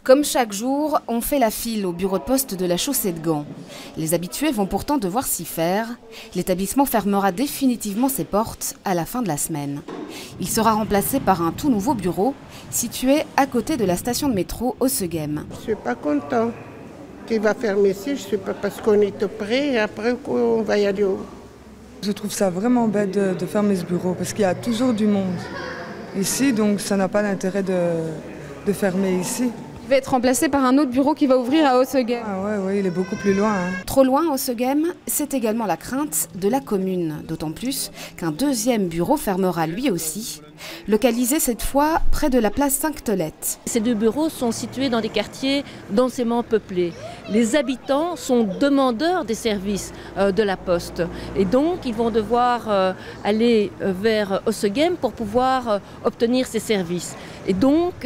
Comme chaque jour, on fait la file au bureau de poste de la chaussée de Gand. Les habitués vont pourtant devoir s'y faire. L'établissement fermera définitivement ses portes à la fin de la semaine. Il sera remplacé par un tout nouveau bureau situé à côté de la station de métro Ossegem. Je ne suis pas content qu'il va fermer ici, je ne sais pas parce qu'on est tout près et après on va y aller où. Je trouve ça vraiment bête de fermer ce bureau parce qu'il y a toujours du monde ici, donc ça n'a pas d'intérêt de fermer ici. Il va être remplacé par un autre bureau qui va ouvrir à Ossegem. Ah ouais, il est beaucoup plus loin. Trop loin, Ossegem, c'est également la crainte de la commune, d'autant plus qu'un deuxième bureau fermera lui aussi, localisé cette fois près de la place Sainte-Tolette. Ces deux bureaux sont situés dans des quartiers densément peuplés. Les habitants sont demandeurs des services de la Poste et donc ils vont devoir aller vers Ossegem pour pouvoir obtenir ces services. Et donc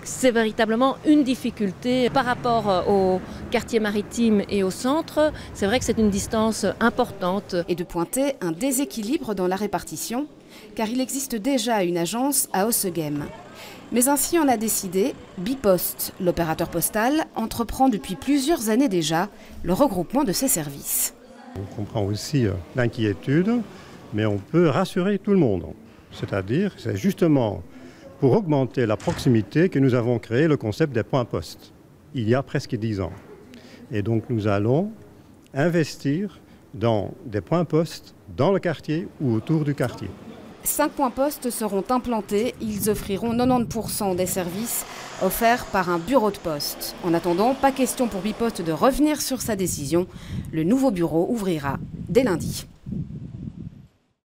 c'est véritablement une difficulté par rapport au quartier maritime et au centre. C'est vrai que c'est une distance importante. Et de pointer un déséquilibre dans la répartition, car il existe déjà une agence à Ossegem. Mais ainsi en a décidé, Bipost, l'opérateur postal, entreprend depuis plusieurs années déjà le regroupement de ses services. On comprend aussi l'inquiétude, mais on peut rassurer tout le monde. C'est-à-dire, c'est justement pour augmenter la proximité que nous avons créé le concept des points postes, il y a presque 10 ans. Et donc nous allons investir dans des points postes dans le quartier ou autour du quartier. 5 points postes seront implantés, ils offriront 90% des services offerts par un bureau de poste. En attendant, pas question pour Bipost de revenir sur sa décision, le nouveau bureau ouvrira dès lundi.